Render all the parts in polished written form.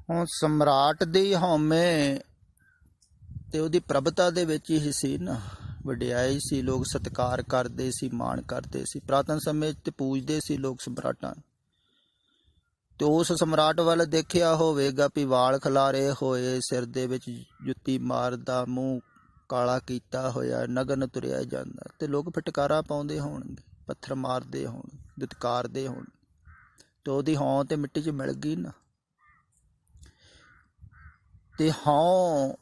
ਹੁਣ ਸਮਰਾਟ ਦੀ ਹਉਮੈ ਤੇ ਉਹਦੀ ਪ੍ਰਭਤਾ ਦੇ ਵਿੱਚ ਹੀ ਸੀ ਨਾ, ਵਡਿਆਈ ਸੀ, ਲੋਕ ਸਤਿਕਾਰ ਕਰਦੇ ਸੀ, ਮਾਣ ਕਰਦੇ ਸੀ। ਪੁਰਾਤਨ ਸਮੇਂ ਤੇ ਪੂਜਦੇ ਸੀ ਲੋਕ ਸਮਰਾਟਾਂ ਨੂੰ। ਤੇ ਉਸ ਸਮਰਾਟ ਵੱਲ ਦੇਖਿਆ ਹੋਵੇਗਾ ਵੀ ਵਾਲ ਖਿਲਾਰੇ ਹੋਏ, ਸਿਰ ਦੇ ਵਿੱਚ ਜੁੱਤੀ ਮਾਰਦਾ, ਮੂੰਹ ਕਾਲਾ ਕੀਤਾ ਹੋਇਆ, ਨਗਨ ਤੁਰਿਆ ਜਾਂਦਾ, ਤੇ ਲੋਕ ਫਟਕਾਰਾ ਪਾਉਂਦੇ ਹੋਣਗੇ, ਪੱਥਰ ਮਾਰਦੇ ਹੋਣ, ਦੁਤਕਾਰਦੇ ਹੋਣ। ਤੇ ਉਹਦੀ ਹੌਂ ਤੇ ਮਿੱਟੀ 'ਚ ਮਿਲ ਗਈ ਨਾ। ਤੇ ਹੌਂ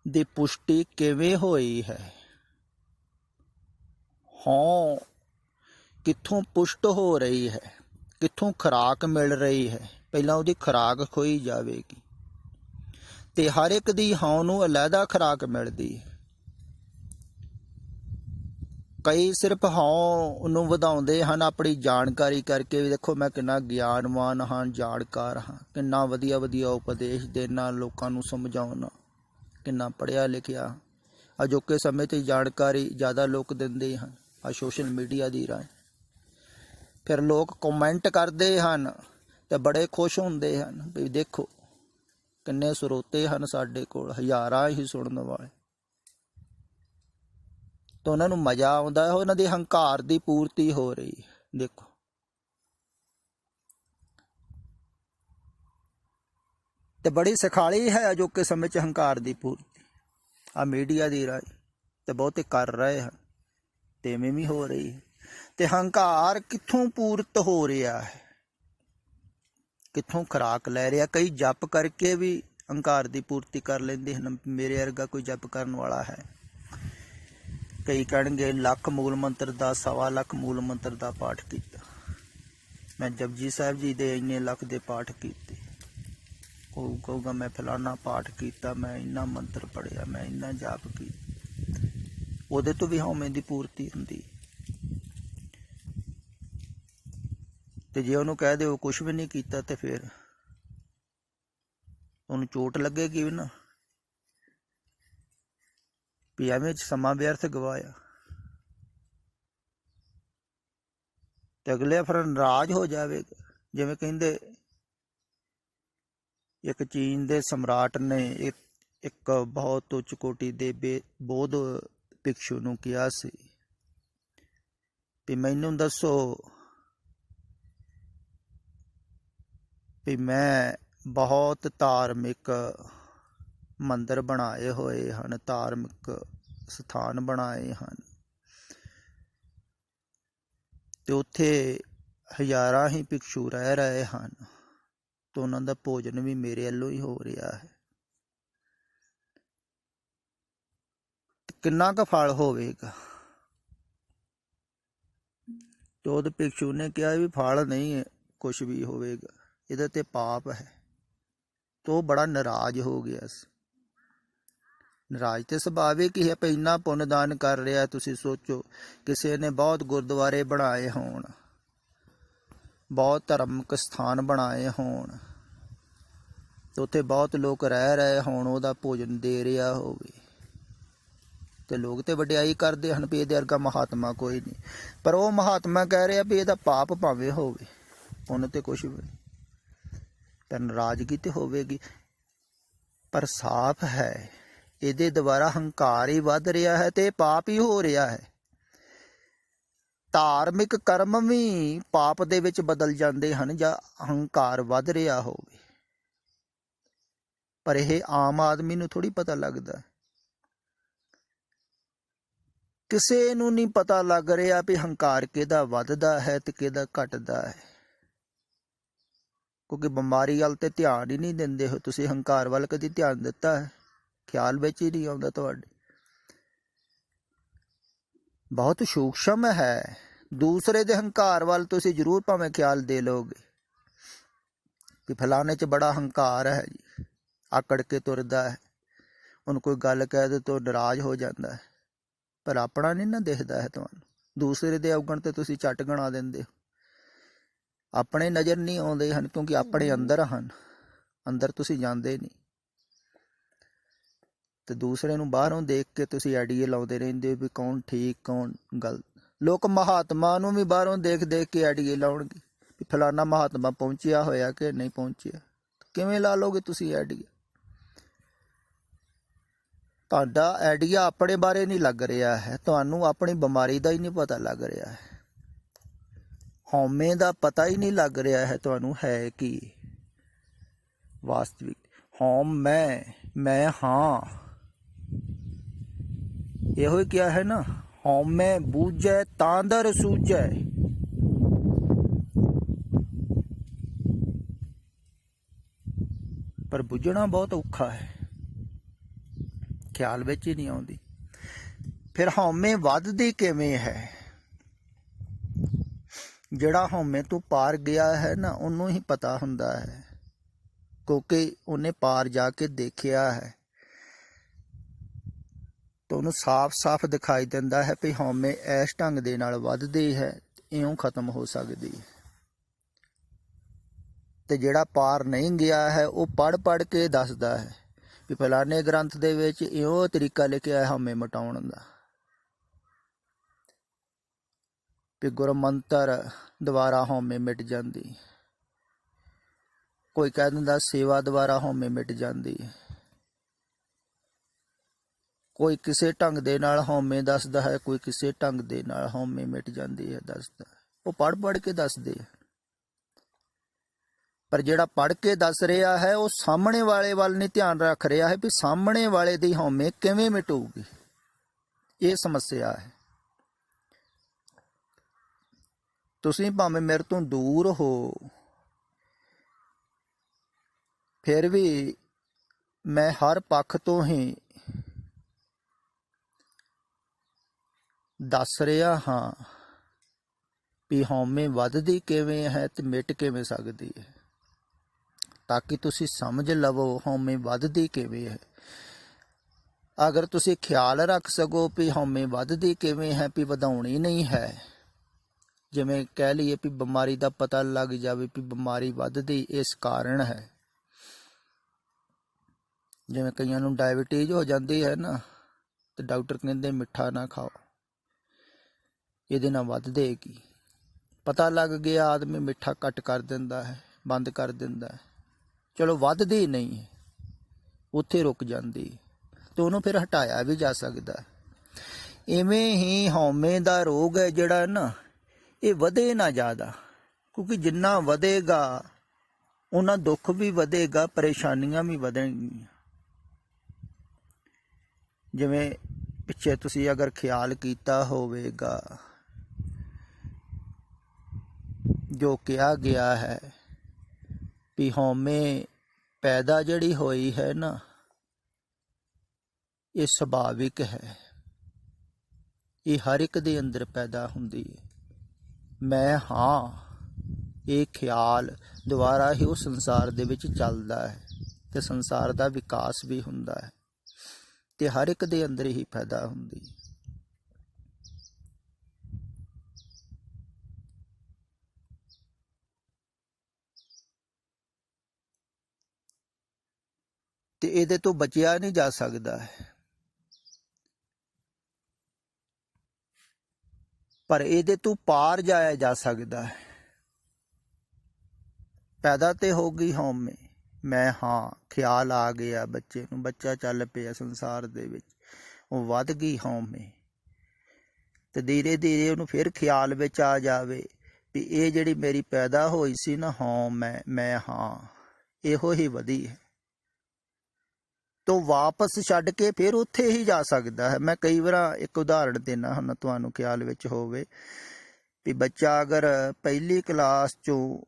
ਦੀ ਪੁਸ਼ਟੀ ਕਿਵੇਂ ਹੋਈ ਹੈ? ਹੌਂ ਕਿੱਥੋਂ ਪੁਸ਼ਟ ਹੋ ਰਹੀ ਹੈ, ਕਿੱਥੋਂ ਖੁਰਾਕ ਮਿਲ ਰਹੀ ਹੈ? ਪਹਿਲਾਂ ਉਹਦੀ ਖੁਰਾਕ ਖੋਈ ਜਾਵੇਗੀ। ਤੇ ਹਰ ਇੱਕ ਦੀ ਹੌਂ ਨੂੰ ਅਲੱਗਾ ਖੁਰਾਕ ਮਿਲਦੀ ਹੈ। ਕਈ ਸਿਰਫ ਹੌਂ ਨੂੰ ਵਧਾਉਂਦੇ ਹਨ ਆਪਣੀ ਜਾਣਕਾਰੀ ਕਰਕੇ, ਵੀ ਦੇਖੋ ਮੈਂ ਕਿੰਨਾ ਗਿਆਨਵਾਨ ਹਾਂ, ਜਾਣਕਾਰ ਹਾਂ, ਕਿੰਨਾ ਵਧੀਆ ਵਧੀਆ ਉਪਦੇਸ਼ ਦੇਣਾ, ਲੋਕਾਂ ਨੂੰ ਸਮਝਾਉਣਾ, ਕਿੰਨਾ ਪੜ੍ਹਿਆ ਲਿਖਿਆ। ਅਜੋਕੇ ਸਮੇਂ 'ਤੇ ਜਾਣਕਾਰੀ ਜ਼ਿਆਦਾ ਲੋਕ ਦਿੰਦੇ ਹਨ ਆ ਸੋਸ਼ਲ ਮੀਡੀਆ ਦੀ ਰਾਹੀਂ। ਫਿਰ ਲੋਕ ਕਮੈਂਟ ਕਰਦੇ ਹਨ ਤੇ ਬੜੇ ਖੁਸ਼ ਹੁੰਦੇ ਹਨ ਵੀ ਦੇਖੋ ਕਿੰਨੇ ਸਰੋਤੇ ਹਨ ਸਾਡੇ ਕੋਲ, ਹਜ਼ਾਰਾਂ ਹੀ ਸੁਣਨ ਵਾਲੇ। ਤਾਂ ਉਹਨਾਂ ਨੂੰ ਮਜ਼ਾ ਆਉਂਦਾ ਹੈ, ਉਹਨਾਂ ਦੇ ਹੰਕਾਰ ਦੀ ਪੂਰਤੀ ਹੋ ਰਹੀ ਹੈ। ਦੇਖੋ ਤੇ ਬੜੀ ਸਿਖਾਲੀ ਹੈ ਅਜੋਕੇ ਸਮੇਂ 'ਚ ਹੰਕਾਰ ਦੀ ਪੂਰਤੀ ਆ ਮੀਡੀਆ ਦੀ ਰਾਹੀਂ। ਤੇ ਬਹੁਤੇ ਕਰ ਰਹੇ ਹਨ ਤੇ ਇਵੇਂ ਵੀ ਹੋ ਰਹੀ ਹੈ। ਤੇ ਹੰਕਾਰ ਕਿੱਥੋਂ ਪੂਰਤ ਹੋ ਰਿਹਾ ਹੈ, ਕਿੱਥੋਂ ਖੁਰਾਕ ਲੈ ਰਿਹਾ? ਕਈ ਜਪ ਕਰਕੇ ਵੀ ਹੰਕਾਰ ਦੀ ਪੂਰਤੀ ਕਰ ਲੈਂਦੇ ਹਨ। ਮੇਰੇ ਵਰਗਾ ਕੋਈ ਜਪ ਕਰਨ ਵਾਲਾ ਹੈ? ਕਈ ਕਹਿਣਗੇ ਲੱਖ ਮੂਲ ਮੰਤਰ ਦਾ, 1.25 ਲੱਖ ਮੂਲ ਮੰਤਰ ਦਾ ਪਾਠ ਕੀਤਾ ਮੈਂ, ਜਪਜੀ ਸਾਹਿਬ ਜੀ ਦੇ ਇੰਨੇ ਲੱਖ ਦੇ ਪਾਠ ਕੀਤੇ। ਕੋਈ ਕਹੂਗਾ ਮੈਂ ਫਲਾਨਾ ਪਾਠ ਕੀਤਾ, ਮੈਂ ਇੰਨਾ ਮੰਤਰ ਪੜ੍ਹਿਆ, ਮੈਂ ਇੰਨਾ ਜਾਪ ਕੀਤਾ। ਉਹਦੇ ਤੋਂ ਵੀ ਹਉਮੈ ਦੀ ਪੂਰਤੀ ਹੁੰਦੀ। ਤੇ ਜੇ ਉਹਨੂੰ ਕਹਿ ਦਿਓ ਕੁਛ ਵੀ ਨਹੀਂ ਕੀਤਾ ਤੇ ਫਿਰ ਉਹਨੂੰ ਚੋਟ ਲੱਗੇਗੀ ਵੀ ਨਾ, ਵੀ ਐਵੇਂ ਸਮਾਂ ਵਿਅਰਥ ਗਵਾਇਆ। ਤੇ ਅਗਲੇ ਫਿਰ ਨਾਰਾਜ਼ ਹੋ ਜਾਵੇਗਾ। ਜਿਵੇਂ ਕਹਿੰਦੇ ਇੱਕ ਚੀਨ ਦੇ ਸਮਰਾਟ ਨੇ ਇੱਕ ਬਹੁਤ ਉੱਚ ਕੋਟੀ ਦੇ ਬੌਧ ਭਿਕਸ਼ੂ ਨੂੰ ਕਿਹਾ ਸੀ ਵੀ ਮੈਨੂੰ ਦੱਸੋ ਵੀ ਮੈਂ ਬਹੁਤ ਧਾਰਮਿਕ ਮੰਦਰ ਬਣਾਏ ਹੋਏ ਹਨ, ਧਾਰਮਿਕ ਸਥਾਨ ਬਣਾਏ ਹਨ, ਤੇ ਉੱਥੇ ਹਜ਼ਾਰਾਂ ਹੀ ਭਿਕਸ਼ੂ ਰਹਿ ਰਹੇ ਹਨ, ਤੇ ਉਹਨਾਂ ਦਾ ਭੋਜਨ ਵੀ ਮੇਰੇ ਵੱਲੋਂ ਹੀ ਹੋ ਰਿਹਾ ਹੈ। ਕਿੰਨਾ ਕੁ ਫਲ ਹੋਵੇਗਾ? ਤੇ ਉਹਦੇ ਭਿਕਸ਼ੂ ਨੇ ਕਿਹਾ ਵੀ ਫਲ ਨਹੀਂ ਕੁਛ ਵੀ ਹੋਵੇਗਾ, ਇਹਦੇ ਤੇ ਪਾਪ ਹੈ। ਤੇ ਉਹ ਬੜਾ ਨਾਰਾਜ਼ ਹੋ ਗਿਆ ਸੀ। ਨਾਰਾਜ਼ ਤੇ ਸੁਭਾਵਿਕ ਹੀ ਹੈ, ਵੀ ਇੰਨਾ ਪੁੰਨ ਦਾਨ ਕਰ ਰਿਹਾ। ਤੁਸੀਂ ਸੋਚੋ ਕਿਸੇ ਨੇ ਬਹੁਤ ਗੁਰਦੁਆਰੇ ਬਣਾਏ ਹੋਣ, ਬਹੁਤ ਧਾਰਮਿਕ ਸਥਾਨ ਬਣਾਏ ਹੋਣ, ਤੇ ਉੱਥੇ ਬਹੁਤ ਲੋਕ ਰਹਿ ਰਹੇ ਹੋਣ, ਉਹਦਾ ਭੋਜਨ ਦੇ ਰਿਹਾ ਹੋਵੇ, ਤੇ ਲੋਕ ਤੇ ਵਡਿਆਈ ਕਰਦੇ ਹਨ ਵੀ ਇਹਦੇ ਵਰਗਾ ਮਹਾਤਮਾ ਕੋਈ ਨਹੀਂ। ਪਰ ਉਹ ਮਹਾਤਮਾ ਕਹਿ ਰਿਹਾ ਵੀ ਇਹਦਾ ਪਾਪ ਭਾਵੇਂ ਹੋਵੇ, ਪੁੰਨ ਤੇ ਕੁਛ ਵੀ ਨਹੀਂ। ਤਾਂ ਨਾਰਾਜ਼ਗੀ ਤੇ ਹੋਵੇਗੀ। ਪਰ ਸਾਫ਼ ਹੈ ਇਹਦੇ ਦੁਆਰਾ ਹੰਕਾਰ ਹੀ ਵੱਧ ਰਿਹਾ ਹੈ ਤੇ ਪਾਪ ਹੀ ਹੋ ਰਿਹਾ ਹੈ। ਧਾਰਮਿਕ ਕਰਮ ਵੀ ਪਾਪ ਦੇ ਵਿੱਚ ਬਦਲ ਜਾਂਦੇ ਹਨ ਜਾਂ ਹੰਕਾਰ ਵੱਧ ਰਿਹਾ ਹੋਵੇ। ਪਰ ਇਹ ਆਮ ਆਦਮੀ ਨੂੰ ਥੋੜ੍ਹੀ ਪਤਾ ਲੱਗਦਾ। ਕਿਸੇ ਨੂੰ ਨਹੀਂ ਪਤਾ ਲੱਗ ਰਿਹਾ ਵੀ ਹੰਕਾਰ ਕਿਹਦਾ ਵੱਧਦਾ ਹੈ ਤੇ ਕਿਹਦਾ ਘਟਦਾ ਹੈ, ਕਿਉਂਕਿ ਬਿਮਾਰੀ ਵੱਲ ਤੇ ਧਿਆਨ ਹੀ ਨਹੀਂ ਦਿੰਦੇ ਹੋ ਤੁਸੀਂ। ਹੰਕਾਰ ਵੱਲ ਕਦੀ ਧਿਆਨ ਦਿੱਤਾ ਹੈ? ਖਿਆਲ ਵਿੱਚ ਹੀ ਨਹੀਂ ਆਉਂਦਾ ਤੁਹਾਡੇ। ਬਹੁਤ ਸੂਖਸ਼ਮ ਹੈ। ਦੂਸਰੇ ਦੇ ਹੰਕਾਰ ਵੱਲ ਤੁਸੀਂ ਜ਼ਰੂਰ ਭਾਵੇਂ ਖਿਆਲ ਦੇ ਲਓਗੇ ਕਿ ਫਲਾਣੇ 'ਚ ਬੜਾ ਹੰਕਾਰ ਹੈ ਜੀ, ਆਕੜ ਕੇ ਤੁਰਦਾ ਹੈ, ਉਹਨੂੰ ਕੋਈ ਗੱਲ ਕਹਿ ਦੇ ਤਾਂ ਨਾਰਾਜ਼ ਹੋ ਜਾਂਦਾ ਹੈ। ਪਰ ਆਪਣਾ ਨਹੀਂ ਨਾ ਦਿਖਦਾ ਹੈ ਤੁਹਾਨੂੰ। ਦੂਸਰੇ ਦੇ ਔਗਣ ਤੇ ਤੁਸੀਂ ਝੱਟ ਗਣਾ ਦਿੰਦੇ ਹੋ। ਆਪਣੇ ਨਜ਼ਰ ਨਹੀਂ ਆਉਂਦੇ ਹਨ ਕਿਉਂਕਿ ਆਪਣੇ ਅੰਦਰ ਹਨ, ਅੰਦਰ ਤੁਸੀਂ ਜਾਂਦੇ ਨਹੀਂ। ਤੇ ਦੂਸਰੇ ਨੂੰ ਬਾਹਰੋਂ ਦੇਖ ਕੇ ਤੁਸੀਂ ਆਈਡੀਏ ਲਾਉਂਦੇ ਰਹਿੰਦੇ ਹੋ ਵੀ ਕੌਣ ਠੀਕ ਕੌਣ ਗਲਤ। ਲੋਕ ਮਹਾਤਮਾ ਨੂੰ ਵੀ ਬਾਹਰੋਂ ਦੇਖ ਦੇਖ ਕੇ ਆਈਡੀਏ ਲਾਉਣਗੇ ਵੀ ਫਲਾਣਾ ਮਹਾਤਮਾ ਪਹੁੰਚਿਆ ਹੋਇਆ ਕਿ ਨਹੀਂ ਪਹੁੰਚਿਆ। ਕਿਵੇਂ ਲਾ ਲਓਗੇ ਤੁਸੀਂ ਆਈਡੀਆ? ਤੁਹਾਡਾ ਆਈਡੀਆ ਆਪਣੇ ਬਾਰੇ ਨਹੀਂ ਲੱਗ ਰਿਹਾ ਹੈ, ਤੁਹਾਨੂੰ ਆਪਣੀ ਬਿਮਾਰੀ ਦਾ ਹੀ ਨਹੀਂ ਪਤਾ ਲੱਗ ਰਿਹਾ ਹੈ, ਹਉਮੈ ਦਾ ਪਤਾ ਹੀ ਨਹੀਂ ਲੱਗ ਰਿਹਾ ਹੈ ਤੁਹਾਨੂੰ ਹੈ ਕੀ ਵਾਸਤਵਿਕ। ਹਉਮ ਮੈਂ ਹਾਂ, ਇਹੋ ਹੀ ਕਿਹਾ ਹੈ ਨਾ, ਹਉਮੈ ਬੂਝੈ ਤਾਂ ਦਰ ਸੂਝੈ। ਪਰ ਬੁੱਝਣਾ ਬਹੁਤ ਔਖਾ ਹੈ, ਖਿਆਲ ਵਿੱਚ ਹੀ ਨਹੀਂ ਆਉਂਦੀ। ਫਿਰ ਹਉਮੈ ਵੱਧਦੀ ਕਿਵੇਂ ਹੈ? ਜਿਹੜਾ ਹਉਮੈ ਤੋਂ ਪਾਰ ਗਿਆ ਹੈ ਨਾ, ਉਹਨੂੰ ਹੀ ਪਤਾ ਹੁੰਦਾ ਹੈ, ਕਿਉਂਕਿ ਉਹਨੇ ਪਾਰ ਜਾ ਕੇ ਦੇਖਿਆ ਹੈ, ਤਾਂ ਉਹਨੂੰ ਸਾਫ਼ ਦਿਖਾਈ ਦਿੰਦਾ ਹੈ ਵੀ ਹਉਮੈ ਇਸ ਢੰਗ ਦੇ ਨਾਲ ਵੱਧਦੀ ਹੈ, ਇਉਂ ਖਤਮ ਹੋ ਸਕਦੀ ਹੈ। ਤੇ ਜਿਹੜਾ ਪਾਰ ਨਹੀਂ ਗਿਆ ਹੈ ਉਹ ਪੜ੍ਹ ਕੇ ਦੱਸਦਾ ਹੈ ਵੀ ਫਲਾਣੇ ਗ੍ਰੰਥ ਦੇ ਵਿੱਚ ਇਉਂ ਤਰੀਕਾ ਲਿਖਿਆ ਹੈ ਹਉਮੈ ਮਿਟਾਉਣ ਦਾ, ਵੀ ਗੁਰਮੰਤਰ ਦੁਆਰਾ ਹਉਮੈ ਮਿਟ ਜਾਂਦੀ। ਕੋਈ ਕਹਿ ਦਿੰਦਾ ਸੇਵਾ ਦੁਆਰਾ ਹਉਮੈ ਮਿਟ ਜਾਂਦੀ। ਕੋਈ ਕਿਸੇ ਢੰਗ ਦੇ ਨਾਲ ਹਉਮੈ ਦੱਸਦਾ ਹੈ, ਕੋਈ ਕਿਸੇ ਢੰਗ ਦੇ ਨਾਲ ਹਉਮੈ ਮਿਟ ਜਾਂਦੀ ਹੈ ਦੱਸਦਾ। ਉਹ ਪੜ੍ਹ ਕੇ ਦੱਸਦੇ ਆ। ਪਰ ਜਿਹੜਾ ਪੜ੍ਹ ਕੇ ਦੱਸ ਰਿਹਾ ਹੈ ਉਹ ਸਾਹਮਣੇ ਵਾਲੇ ਵੱਲ ਨਹੀਂ ਧਿਆਨ ਰੱਖ ਰਿਹਾ ਹੈ ਵੀ ਸਾਹਮਣੇ ਵਾਲੇ ਦੀ ਹਉਮੈ ਕਿਵੇਂ ਮਿਟੂਗੀ। ਇਹ ਸਮੱਸਿਆ ਹੈ। ਤੁਸੀਂ ਭਾਵੇਂ ਮੇਰੇ ਤੋਂ ਦੂਰ ਹੋ, ਫਿਰ ਵੀ ਮੈਂ ਹਰ ਪੱਖ ਤੋਂ ਹੀ ਦੱਸ ਰਿਹਾ ਹਾਂ ਵੀ ਹਉਮੈ ਵੱਧਦੀ ਕਿਵੇਂ ਹੈ ਤੇ ਮਿਟ ਕਿਵੇਂ ਸਕਦੀ ਹੈ, ਤਾਂ ਕਿ ਤੁਸੀਂ ਸਮਝ ਲਵੋ ਹਉਮੈ ਵੱਧਦੀ ਕਿਵੇਂ ਹੈ। ਅਗਰ ਤੁਸੀਂ ਖਿਆਲ ਰੱਖ ਸਕੋ ਵੀ ਹਉਮੈ ਵੱਧਦੀ ਕਿਵੇਂ ਹੈ, ਵੀ ਵਧਾਉਣੀ ਨਹੀਂ ਹੈ, ਜਿਵੇਂ ਕਹਿ ਲਈਏ ਵੀ ਬਿਮਾਰੀ ਦਾ ਪਤਾ ਲੱਗ ਜਾਵੇ ਵੀ ਬਿਮਾਰੀ ਵੱਧਦੀ ਇਸ ਕਾਰਨ ਹੈ। ਜਿਵੇਂ ਕਈਆਂ ਨੂੰ ਡਾਇਬਟੀਜ਼ ਹੋ ਜਾਂਦੀ ਹੈ ਨਾ, ਤੇ ਡਾਕਟਰ ਕਹਿੰਦੇ ਮਿੱਠਾ ਨਾ ਖਾਓ, ਇਹਦੇ ਨਾਲ ਵੱਧਦੇਗੀ। ਪਤਾ ਲੱਗ ਗਿਆ, ਆਦਮੀ ਮਿੱਠਾ ਘੱਟ ਕਰ ਦਿੰਦਾ ਹੈ, ਬੰਦ ਕਰ ਦਿੰਦਾ ਹੈ, ਚਲੋ ਵੱਧਦੀ ਨਹੀਂ ਹੈ, ਉੱਥੇ ਰੁਕ ਜਾਂਦੀ, ਤੇ ਉਹਨੂੰ ਫਿਰ ਹਟਾਇਆ ਵੀ ਜਾ ਸਕਦਾ। ਇਵੇਂ ਹੀ ਹਉਮੈ ਦਾ ਰੋਗ ਹੈ ਜਿਹੜਾ ਨਾ, ਇਹ ਵਧੇ ਨਾ ਜ਼ਿਆਦਾ, ਕਿਉਂਕਿ ਜਿੰਨਾ ਵਧੇਗਾ ਉਹਨਾਂ ਦੁੱਖ ਵੀ ਵਧੇਗਾ, ਪਰੇਸ਼ਾਨੀਆਂ ਵੀ ਵਧਣਗੀਆਂ। ਜਿਵੇਂ ਪਿੱਛੇ ਤੁਸੀਂ ਅਗਰ ਖਿਆਲ ਕੀਤਾ ਹੋਵੇਗਾ, ਜੋ ਕਿਹਾ ਗਿਆ ਹੈ ਵੀ ਹਉਮੈ ਪੈਦਾ ਜਿਹੜੀ ਹੋਈ ਹੈ ਨਾ, ਇਹ ਸੁਭਾਵਿਕ ਹੈ, ਇਹ ਹਰ ਇੱਕ ਦੇ ਅੰਦਰ ਪੈਦਾ ਹੁੰਦੀ ਹੈ। ਮੈਂ ਹਾਂ, ਇਹ ਖਿਆਲ ਦੁਆਰਾ ਹੀ ਉਹ ਸੰਸਾਰ ਦੇ ਵਿੱਚ ਚੱਲਦਾ ਹੈ, ਤੇ ਸੰਸਾਰ ਦਾ ਵਿਕਾਸ ਵੀ ਹੁੰਦਾ ਹੈ, ਤੇ ਹਰ ਇੱਕ ਦੇ ਅੰਦਰ ਹੀ ਪੈਦਾ ਹੁੰਦੀ ਹੈ। ਤੇ ਇਹਦੇ ਤੋਂ ਬਚਿਆ ਨਹੀਂ ਜਾ ਸਕਦਾ ਹੈ, ਪਰ ਇਹਦੇ ਤੋਂ ਪਾਰ ਜਾਇਆ ਜਾ ਸਕਦਾ ਹੈ। ਪੈਦਾ ਤੇ ਹੋ ਗਈ ਹਉਮੈ, ਮੈਂ ਹਾਂ ਖਿਆਲ ਆ ਗਿਆ ਬੱਚੇ ਨੂੰ, ਬੱਚਾ ਚੱਲ ਪਿਆ ਸੰਸਾਰ ਦੇ ਵਿੱਚ, ਉਹ ਵੱਧ ਗਈ ਹਉਮੈ, ਤੇ ਧੀਰੇ ਧੀਰੇ ਉਹਨੂੰ ਫਿਰ ਖਿਆਲ ਵਿੱਚ ਆ ਜਾਵੇ ਵੀ ਇਹ ਜਿਹੜੀ ਮੇਰੀ ਪੈਦਾ ਹੋਈ ਸੀ ਨਾ ਹਉਮੈ, ਮੈਂ ਹਾਂ, ਇਹੋ ਹੀ ਵਧੀ ਹੈ, ਤੋਂ ਵਾਪਸ ਛੱਡ ਕੇ ਫਿਰ ਉੱਥੇ ਹੀ ਜਾ ਸਕਦਾ ਹੈ। ਮੈਂ ਕਈ ਵਾਰ ਇੱਕ ਉਦਾਹਰਣ ਦਿੰਦਾ ਹੁਣ, ਤੁਹਾਨੂੰ ਖਿਆਲ ਵਿੱਚ ਹੋਵੇ ਵੀ ਬੱਚਾ ਅਗਰ ਪਹਿਲੀ ਕਲਾਸ ਚੋਂ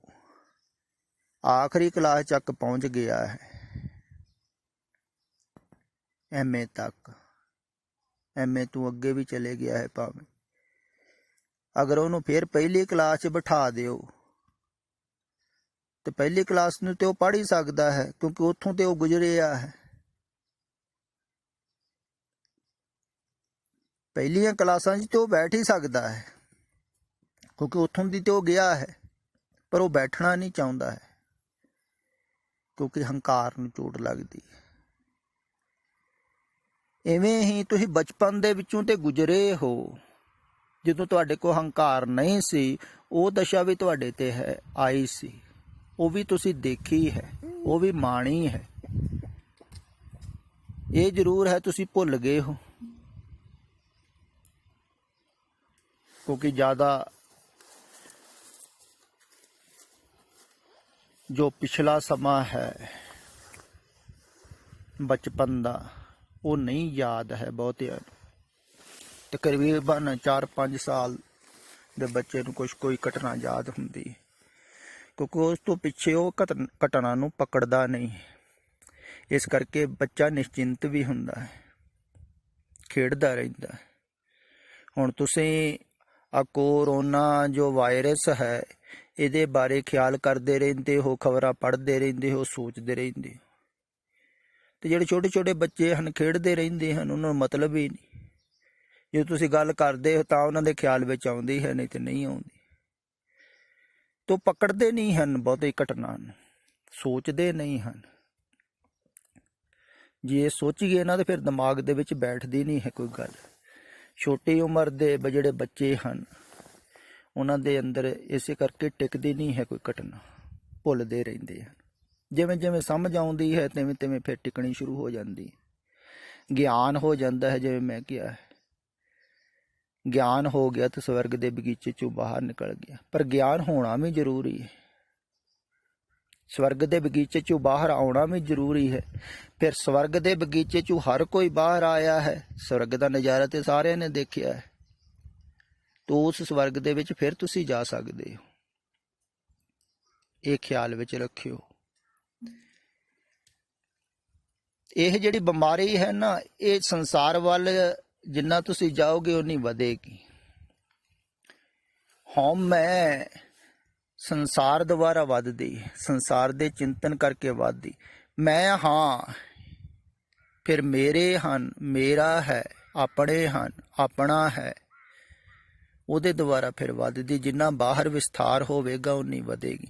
ਆਖਰੀ ਕਲਾਸ ਤੱਕ ਪਹੁੰਚ ਗਿਆ ਹੈ, MA ਤੱਕ, MA ਤੋਂ ਅੱਗੇ ਵੀ ਚਲੇ ਗਿਆ ਹੈ ਭਾਵੇਂ, ਅਗਰ ਉਹਨੂੰ ਫਿਰ ਪਹਿਲੀ ਕਲਾਸ 'ਚ ਬਿਠਾ ਦਿਓ ਤੇ ਪਹਿਲੀ ਕਲਾਸ ਨੂੰ ਤੇ ਉਹ ਪੜ੍ਹ ਹੀ ਸਕਦਾ ਹੈ, ਕਿਉਂਕਿ ਉੱਥੋਂ ਤੇ ਉਹ ਗੁਜ਼ਰਿਆ ਹੈ। ਪਹਿਲੀਆਂ ਕਲਾਸਾਂ 'ਚ ਤੇ ਉਹ ਬੈਠ ਹੀ ਸਕਦਾ ਹੈ, ਕਿਉਂਕਿ ਉੱਥੋਂ ਦੀ ਤੇ ਉਹ ਗਿਆ ਹੈ, ਪਰ ਉਹ ਬੈਠਣਾ ਨਹੀਂ ਚਾਹੁੰਦਾ ਹੈ, ਕਿਉਂਕਿ ਹੰਕਾਰ ਨੂੰ ਚੋਟ ਲੱਗਦੀ ਹੈ। ਇਵੇਂ ਹੀ ਤੁਸੀਂ ਬਚਪਨ ਦੇ ਵਿੱਚੋਂ ਤੇ ਗੁਜ਼ਰੇ ਹੋ, ਜਦੋਂ ਤੁਹਾਡੇ ਕੋਲ ਹੰਕਾਰ ਨਹੀਂ ਸੀ, ਉਹ ਦਸ਼ਾ ਵੀ ਤੁਹਾਡੇ ਤੇ ਹੈ ਆਈ ਸੀ, ਉਹ ਵੀ ਤੁਸੀਂ ਦੇਖੀ ਹੈ, ਉਹ ਵੀ ਮਾਣੀ ਹੈ। ਇਹ ਜ਼ਰੂਰ ਹੈ ਤੁਸੀਂ ਭੁੱਲ ਗਏ ਹੋ, ਕਿਉਂਕਿ ਜ਼ਿਆਦਾ ਜੋ ਪਿਛਲਾ ਸਮਾਂ ਹੈ ਬਚਪਨ ਦਾ, ਉਹ ਨਹੀਂ ਯਾਦ ਹੈ ਬਹੁਤਿਆਂ ਨੂੰ। ਤਕਰੀਬਨ 4-5 ਸਾਲ ਦੇ ਬੱਚੇ ਨੂੰ ਕੋਈ ਘਟਨਾ ਯਾਦ ਹੁੰਦੀ, ਕਿਉਂਕਿ ਉਸ ਤੋਂ ਪਿੱਛੇ ਉਹ ਘਟਨਾ ਨੂੰ ਪਕੜਦਾ ਨਹੀਂ। ਇਸ ਕਰਕੇ ਬੱਚਾ ਨਿਸ਼ਚਿੰਤ ਵੀ ਹੁੰਦਾ ਹੈ, ਖੇਡਦਾ ਰਹਿੰਦਾ ਹੈ। ਹੁਣ ਤੁਸੀਂ ਆ ਕੋਰੋਨਾ ਜੋ ਵਾਇਰਸ ਹੈ, ਇਹਦੇ ਬਾਰੇ ਖਿਆਲ ਕਰਦੇ ਰਹਿੰਦੇ ਹੋ, ਖਬਰਾਂ ਪੜ੍ਹਦੇ ਰਹਿੰਦੇ ਹੋ, ਸੋਚਦੇ ਰਹਿੰਦੇ ਹੋ, ਤੇ ਜਿਹੜੇ ਛੋਟੇ ਛੋਟੇ ਬੱਚੇ ਹਨ ਖੇਡਦੇ ਰਹਿੰਦੇ ਹਨ, ਉਹਨਾਂ ਨੂੰ ਮਤਲਬ ਹੀ ਨਹੀਂ। ਜੇ ਤੁਸੀਂ ਗੱਲ ਕਰਦੇ ਹੋ ਤਾਂ ਉਹਨਾਂ ਦੇ ਖਿਆਲ ਵਿੱਚ ਆਉਂਦੀ ਹੈ, ਨਹੀਂ ਤੇ ਨਹੀਂ ਆਉਂਦੀ। ਤੋ ਪਕੜਦੇ ਨਹੀਂ ਹਨ ਬਹੁਤੀ ਘਟਨਾ ਨੂੰ, ਸੋਚਦੇ ਨਹੀਂ ਹਨ। ਜੇ ਸੋਚੀਏ ਨਾ ਤਾਂ ਫਿਰ ਦਿਮਾਗ ਦੇ ਵਿੱਚ ਬੈਠਦੀ ਨਹੀਂ ਹੈ ਕੋਈ ਗੱਲ। ਛੋਟੀ ਉਮਰ ਦੇ ਜਿਹੜੇ ਬੱਚੇ ਹਨ, ਉਹਨਾਂ ਦੇ ਅੰਦਰ ਇਸੇ ਕਰਕੇ ਟਿਕਦੀ ਨਹੀਂ ਹੈ ਕੋਈ ਘਟਨਾ, ਭੁੱਲਦੇ ਰਹਿੰਦੇ ਹਨ। ਜਿਵੇਂ ਜਿਵੇਂ ਸਮਝ ਆਉਂਦੀ ਹੈ ਤਿਵੇਂ ਤਿਵੇਂ ਫਿਰ ਟਿਕਣੀ ਸ਼ੁਰੂ ਹੋ ਜਾਂਦੀ ਹੈ। ਗਿਆਨ ਹੋ ਜਾਂਦਾ ਹੈ, ਜਿਵੇਂ ਮੈਂ ਕਿਹਾ ਹੈ, ਗਿਆਨ ਹੋ ਗਿਆ ਤਾਂ ਸਵਰਗ ਦੇ ਬਗੀਚੇ ਚੋਂ ਬਾਹਰ ਨਿਕਲ ਗਿਆ। ਪਰ ਗਿਆਨ ਹੋਣਾ ਵੀ ਜ਼ਰੂਰੀ ਹੈ, ਸਵਰਗ ਦੇ ਬਗੀਚੇ ਚੋਂ ਬਾਹਰ ਆਉਣਾ ਵੀ ਜ਼ਰੂਰੀ ਹੈ। ਫਿਰ ਸਵਰਗ ਦੇ ਬਗੀਚੇ ਚੋਂ ਹਰ ਕੋਈ ਬਾਹਰ ਆਇਆ ਹੈ, ਸਵਰਗ ਦਾ ਨਜ਼ਾਰਾ ਤੇ ਸਾਰਿਆਂ ਨੇ ਦੇਖਿਆ ਹੈ, ਤੋ ਉਸ ਸਵਰਗ ਦੇ ਵਿੱਚ ਫਿਰ ਤੁਸੀਂ ਜਾ ਸਕਦੇ ਹੋ। ਇਹ ਖਿਆਲ ਵਿੱਚ ਰੱਖਿਓ। ਇਹ ਜਿਹੜੀ ਬਿਮਾਰੀ ਹੈ ਨਾ, ਇਹ ਸੰਸਾਰ ਵੱਲ ਜਿੰਨਾ ਤੁਸੀਂ ਜਾਓਗੇ ਉਨੀ ਵਧੇਗੀ। ਮੈਂ ਸੰਸਾਰ ਦੁਆਰਾ ਵੱਧਦੀ, ਸੰਸਾਰ ਦੇ ਚਿੰਤਨ ਕਰਕੇ ਵੱਧਦੀ। ਮੈਂ ਹਾਂ, ਫਿਰ ਮੇਰੇ ਹਨ, ਮੇਰਾ ਹੈ, ਆਪਣੇ ਹਨ, ਆਪਣਾ ਹੈ, ਉਹਦੇ ਦੁਆਰਾ ਫਿਰ ਵੱਧਦੀ। ਜਿੰਨਾ ਬਾਹਰ ਵਿਸਥਾਰ ਹੋਵੇਗਾ ਉਨੀ ਵਧੇਗੀ।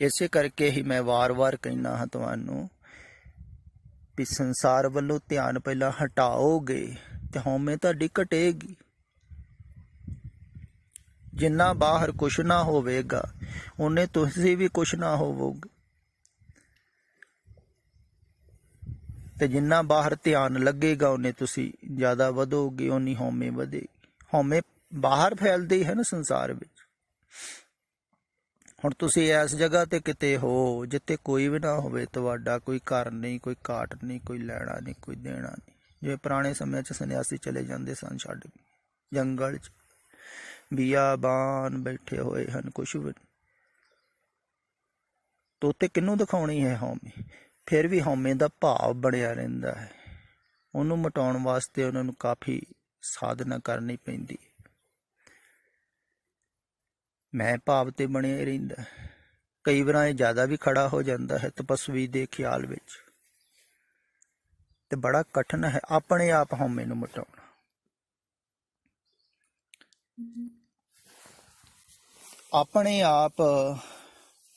ਇਸੇ ਕਰਕੇ ਹੀ ਮੈਂ ਵਾਰ-ਵਾਰ ਕਹਿਣਾ ਹਾਂ ਤੁਹਾਨੂੰ ਵੀ ਸੰਸਾਰ ਵੱਲੋਂ ਧਿਆਨ ਪਹਿਲਾਂ ਹਟਾਓਗੇ ਤੇ ਹਉਮੈ ਤੁਹਾਡੀ ਘਟੇਗੀ। ਜਿੰਨਾ ਬਾਹਰ ਕੁਛ ਨਾ ਹੋਵੇਗਾ ਉਹਨੇ ਤੁਸੀਂ ਵੀ ਕੁਛ ਨਾ ਹੋਵੋਗੇ, ਤੇ ਜਿੰਨਾ ਬਾਹਰ ਧਿਆਨ ਲੱਗੇਗਾ ਉਹਨੇ ਤੁਸੀਂ ਜ਼ਿਆਦਾ ਵਧੋਗੇ, ਓਨੀ ਹਉਮੈ ਵਧੇਗੀ। ਹਉਮੈ ਬਾਹਰ ਫੈਲਦੀ ਹੈ ਨਾ ਸੰਸਾਰ ਵਿੱਚ। ਹੁਣ ਤੁਸੀਂ ਇਸ ਜਗ੍ਹਾ ਤੇ ਕਿਤੇ ਹੋ ਜਿੱਥੇ ਕੋਈ ਵੀ ਨਾ ਹੋਵੇ ਤੁਹਾਡਾ, ਕੋਈ ਘਰ ਨਹੀਂ, ਕੋਈ ਘਾਟ ਨਹੀਂ, ਕੋਈ ਲੈਣਾ ਨਹੀਂ, ਕੋਈ ਦੇਣਾ ਨਹੀਂ। ਜਿਵੇਂ ਪੁਰਾਣੇ ਸਮਿਆਂ 'ਚ ਸੰਨਿਆਸੀ ਚਲੇ ਜਾਂਦੇ ਸਨ ਛੱਡ ਕੇ ਜੰਗਲ 'ਚ, ਬੀਆਬਾਨ ਬੈਠੇ ਹੋਏ ਹਨ, ਕੁਛ ਵੀ ਤੋਤੇ ਕਿਹਨੂੰ ਦਿਖਾਉਣੀ ਹੈ ਹਉਮੈ। ਫਿਰ ਵੀ ਹਉਮੈ ਦਾ ਭਾਵ ਬਣਿਆ ਰਹਿੰਦਾ ਹੈ। ਉਹਨੂੰ ਮਿਟਾਉਣ ਵਾਸਤੇ ਉਹਨਾਂ ਨੂੰ ਕਾਫੀ ਸਾਧਨਾ ਕਰਨੀ ਪੈਂਦੀ। ਮੈਂ ਭਾਵ ਤੇ ਬਣਿਆ ਰਹਿੰਦਾ। ਕਈ ਵਾਰ ਇਹ ਜ਼ਿਆਦਾ ਵੀ ਖੜਾ ਹੋ ਜਾਂਦਾ ਹੈ ਤਪਸਵੀ ਦੇ ਖਿਆਲ ਵਿੱਚ, ਤੇ ਬੜਾ ਕਠਿਨ ਹੈ ਆਪਣੇ ਆਪ ਹਉਮੈ ਨੂੰ ਮਿਟਾਉਣਾ। ਆਪਣੇ ਆਪ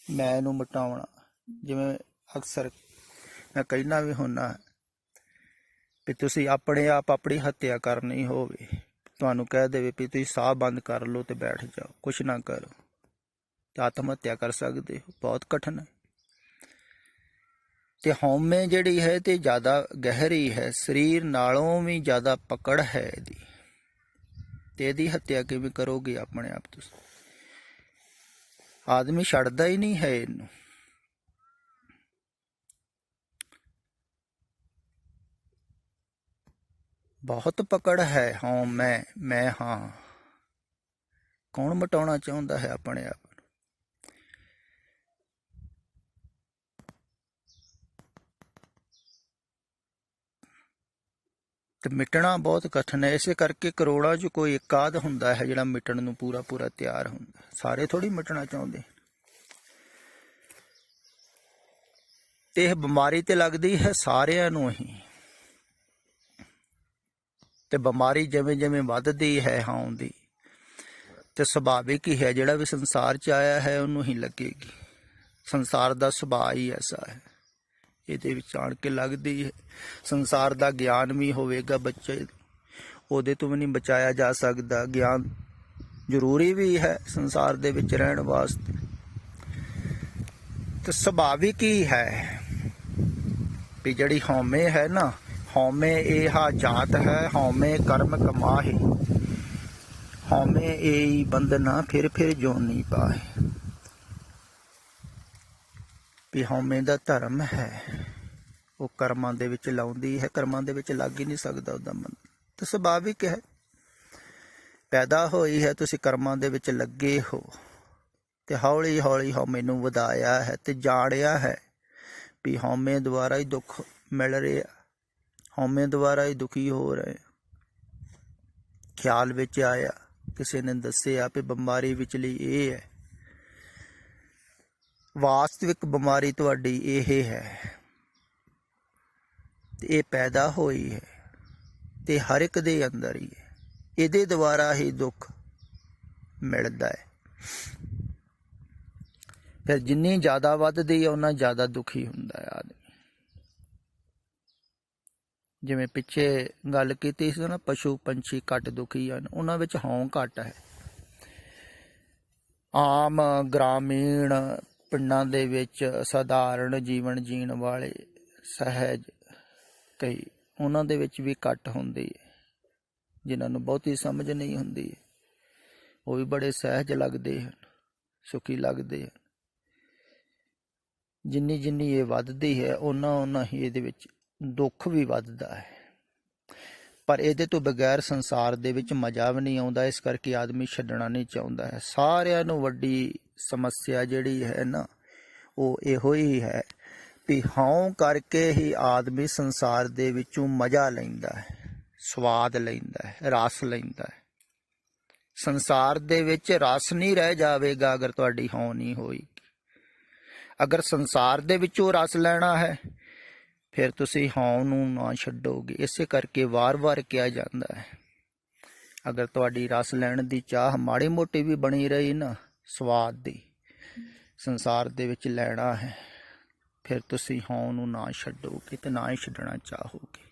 ਮੈਂ ਨੂੰ ਮਿਟਾਉਣਾ। ਜਿਵੇਂ ਅਕਸਰ ਮੈਂ ਕਹਿਣਾ ਵੀ ਹੁੰਦਾ ਵੀ ਤੁਸੀਂ ਆਪਣੇ ਆਪ ਆਪਣੀ ਹੱਤਿਆ ਕਰਨੀ ਹੋਵੇ, ਤੁਹਾਨੂੰ ਕਹਿ ਦੇਵੇ ਵੀ ਤੁਸੀਂ ਸਾਹ ਬੰਦ ਕਰ ਲਓ ਤੇ ਬੈਠ ਜਾਓ, ਕੁਛ ਨਾ ਕਰੋ, ਤੇ ਆਤਮ ਹੱਤਿਆ ਕਰ ਸਕਦੇ ਹੋ। ਬਹੁਤ ਕਠਿਨ ਹੈ। ਤੇ ਹਉਮੈ ਜਿਹੜੀ ਹੈ ਤੇ ਜ਼ਿਆਦਾ ਗਹਿਰੀ ਹੈ, ਸਰੀਰ ਨਾਲੋਂ ਵੀ ਜ਼ਿਆਦਾ ਪਕੜ ਹੈ ਇਹਦੀ, ਤੇ ਇਹਦੀ ਹੱਤਿਆ ਕਿਵੇਂ ਕਰੋਗੇ ਆਪਣੇ ਆਪ ਤੁਸੀਂ? ਆਦਮੀ ਛੱਡਦਾ ਹੀ ਨਹੀਂ ਹੈ ਇਹਨੂੰ। ਬਹੁਤ ਪਕੜ ਹੈ ਹਉਮੈ, ਮੈਂ ਹਾਂ। ਕੌਣ ਮਿਟਾਉਣਾ ਚਾਹੁੰਦਾ ਹੈ ਆਪਣੇ ਆਪ ਨੂੰ? ਤੇ ਮਿਟਣਾ ਬਹੁਤ ਕਠਿਨ ਹੈ। ਇਸੇ ਕਰਕੇ ਕਰੋੜਾਂ 'ਚ ਕੋਈ ਇੱਕ ਆਧ ਹੁੰਦਾ ਹੈ ਜਿਹੜਾ ਮਿਟਣ ਨੂੰ ਪੂਰਾ ਪੂਰਾ ਤਿਆਰ ਹੁੰਦਾ। ਸਾਰੇ ਥੋੜ੍ਹੀ ਮਿਟਣਾ ਚਾਹੁੰਦੇ। ਤੇ ਇਹ ਬਿਮਾਰੀ ਤੇ ਲੱਗਦੀ ਹੈ ਸਾਰਿਆਂ ਨੂੰ ਹੀ, ਤੇ ਬਿਮਾਰੀ ਜਿਵੇਂ ਜਿਵੇਂ ਵੱਧਦੀ ਹੈ ਹਉਂ ਦੀ, ਤੇ ਸੁਭਾਵਿਕ ਹੀ ਹੈ ਜਿਹੜਾ ਵੀ ਸੰਸਾਰ 'ਚ ਆਇਆ ਹੈ ਉਹਨੂੰ ਹੀ ਲੱਗੇਗੀ। ਸੰਸਾਰ ਦਾ ਸੁਭਾਅ ਹੀ ਐਸਾ ਹੈ, ਇਹਦੇ ਵਿੱਚ ਆਣ ਕੇ ਲੱਗਦੀ ਹੈ। ਸੰਸਾਰ ਦਾ ਗਿਆਨ ਵੀ ਹੋਵੇਗਾ ਬੱਚੇ, ਉਹਦੇ ਤੋਂ ਵੀ ਨਹੀਂ ਬਚਾਇਆ ਜਾ ਸਕਦਾ। ਗਿਆਨ ਜ਼ਰੂਰੀ ਵੀ ਹੈ ਸੰਸਾਰ ਦੇ ਵਿੱਚ ਰਹਿਣ ਵਾਸਤੇ। ਤੇ ਸੁਭਾਵਿਕ ਹੀ ਹੈ ਵੀ ਜਿਹੜੀ ਹਉਮੈ ਹੈ ਨਾ, ਹਉਮੈ ਏਹਾ ਜਾਤ ਹੈ, ਹਉਮੈ ਕਰਮ ਕਮਾਹੀ, ਹਉਮੈ ਏਈ ਬੰਧਨਾ ਫਿਰ ਜੋਨੀ ਪਾਹੇ। ਵੀ ਹਉਮੈ ਦਾ ਧਰਮ ਹੈ, ਉਹ ਕਰਮਾਂ ਦੇ ਵਿੱਚ ਲਾਉਂਦੀ ਹੈ, ਕਰਮਾਂ ਦੇ ਵਿੱਚ ਲੱਗ ਹੀ ਨਹੀਂ ਸਕਦਾ ਉਹਦਾ ਮਨ। ਤੇ ਸੁਭਾਵਿਕ ਹੈ, ਪੈਦਾ ਹੋਈ ਹੈ, ਤੁਸੀਂ ਕਰਮਾਂ ਦੇ ਵਿੱਚ ਲੱਗੇ ਹੋ ਤੇ ਹੌਲੀ ਹੌਲੀ ਹਉਮੈ ਨੂੰ ਵਧਾਇਆ ਹੈ ਤੇ ਜਾਣਿਆ ਹੈ ਵੀ ਹਉਮੈ ਦੁਆਰਾ ਹੀ ਦੁੱਖ ਮਿਲ ਰਿਹਾ, ਹਉਮੈ ਦੁਆਰਾ ਹੀ ਦੁਖੀ ਹੋ ਰਹੇ। ਖਿਆਲ ਵਿੱਚ ਆਇਆ, ਕਿਸੇ ਨੇ ਦੱਸਿਆ ਵੀ ਬਿਮਾਰੀ ਵਿਚਲੀ ਇਹ ਹੈ, ਵਾਸਤਵਿਕ ਬਿਮਾਰੀ ਤੁਹਾਡੀ ਇਹ ਹੈ ਤੇ ਇਹ ਪੈਦਾ ਹੋਈ ਹੈ ਤੇ ਹਰ ਇੱਕ ਦੇ ਅੰਦਰ ਹੀ ਹੈ, ਇਹਦੇ ਦੁਆਰਾ ਹੀ ਦੁੱਖ ਮਿਲਦਾ ਹੈ। ਫਿਰ ਜਿੰਨੀ ਜ਼ਿਆਦਾ ਵੱਧਦੀ ਹੈ ਓਨਾ ਜ਼ਿਆਦਾ ਦੁਖੀ ਹੁੰਦਾ ਹੈ ਆਦਮੀ। ਜਿਵੇਂ ਪਿੱਛੇ ਗੱਲ ਕੀਤੀ ਸੀ ਨਾ, ਪਸ਼ੂ ਪੰਛੀ ਘੱਟ ਦੁਖੀ ਹਨ, ਉਹਨਾਂ ਵਿੱਚ ਹਉਂ ਘੱਟ ਹੈ। ਆਮ ਗ੍ਰਾਮੀਣ ਪਿੰਡਾਂ ਦੇ ਵਿੱਚ ਸਧਾਰਨ ਜੀਵਨ ਜੀਣ ਵਾਲੇ ਸਹਿਜ ਕਈ, ਉਹਨਾਂ ਦੇ ਵਿੱਚ ਵੀ ਘੱਟ ਹੁੰਦੀ ਹੈ। ਜਿਨ੍ਹਾਂ ਨੂੰ ਬਹੁਤੀ ਸਮਝ ਨਹੀਂ ਹੁੰਦੀ, ਉਹ ਵੀ ਬੜੇ ਸਹਿਜ ਲੱਗਦੇ ਹਨ, ਸੁਖੀ ਲੱਗਦੇ ਹਨ। ਜਿੰਨੀ ਜਿੰਨੀ ਇਹ ਵੱਧਦੀ ਹੈ ਓਨਾ ਹੀ ਇਹਦੇ ਵਿੱਚ ਦੁੱਖ ਵੀ ਵੱਧਦਾ ਹੈ। ਪਰ ਇਹਦੇ ਤੋਂ ਬਗੈਰ ਸੰਸਾਰ ਦੇ ਵਿੱਚ ਮਜ਼ਾ ਵੀ ਨਹੀਂ ਆਉਂਦਾ, ਇਸ ਕਰਕੇ ਆਦਮੀ ਛੱਡਣਾ ਨਹੀਂ ਚਾਹੁੰਦਾ ਹੈ। ਸਾਰਿਆਂ ਨੂੰ ਵੱਡੀ ਸਮੱਸਿਆ ਜਿਹੜੀ ਹੈ ਨਾ, ਉਹ ਇਹੋ ਹੀ ਹੈ ਵੀ ਹਉਂ ਕਰਕੇ ਹੀ ਆਦਮੀ ਸੰਸਾਰ ਦੇ ਵਿੱਚੋਂ ਮਜ਼ਾ ਲੈਂਦਾ ਹੈ, ਸਵਾਦ ਲੈਂਦਾ ਹੈ, ਰਸ ਲੈਂਦਾ ਹੈ। ਸੰਸਾਰ ਦੇ ਵਿੱਚ ਰਸ ਨਹੀਂ ਰਹਿ ਜਾਵੇਗਾ ਅਗਰ ਤੁਹਾਡੀ ਹਉਂ ਨਹੀਂ ਹੋਈ। ਅਗਰ ਸੰਸਾਰ ਦੇ ਵਿੱਚੋਂ ਰਸ ਲੈਣਾ ਹੈ ਫਿਰ ਤੁਸੀਂ ਹਉਂ ਨੂੰ ਨਾ ਛੱਡੋਗੇ। ਇਸੇ ਕਰਕੇ ਵਾਰ-ਵਾਰ ਕਿਹਾ ਜਾਂਦਾ ਹੈ, ਅਗਰ ਤੁਹਾਡੀ ਰਸ ਲੈਣ ਦੀ ਚਾਹ ਮਾੜੀ ਮੋਟੀ ਵੀ ਬਣੀ ਰਹੀ ਨਾ, ਸਵਾਦ ਦੀ ਸੰਸਾਰ ਦੇ ਵਿੱਚ ਲੈਣਾ ਹੈ, ਫਿਰ ਤੁਸੀਂ ਹਉਂ ਨੂੰ ਨਾ ਛੱਡੋਗੇ ਤੇ ਨਾ ਹੀ ਛੱਡਣਾ ਚਾਹੋਗੇ।